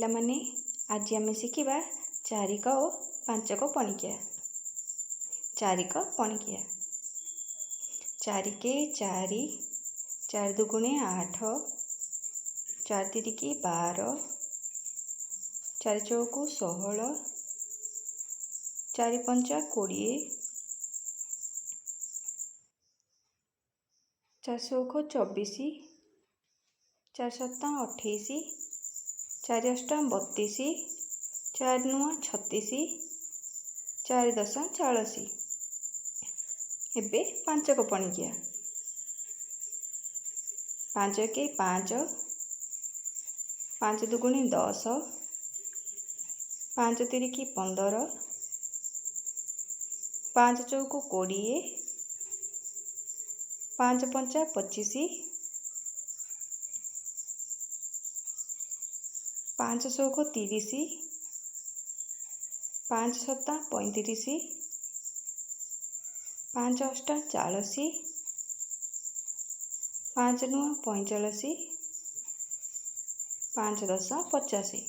ପିଲାମାନେ आज आम शिखा चारिक और पांचक पणिकिया। चारिक पणिकिया चारिके चारि, चार दुगुणे 8, चार तिरिकी 12, चार चौकु 16, चारि पंचा 20, चार चौक 24, चार सत्ता 28, चार अष्टा 32, चार नुआ 36, चार दशा 40। एबे पांचक पणिकिया। पांच के 5, पांच दुगुणे 10, पांच तिरिकी 15, पांच चौकु 20, पांच पंचा 25, पांच चौक 30, पांच सत्ता 35, पांच अष्टा 40, पांच नुआ 45, पांच दशा 50।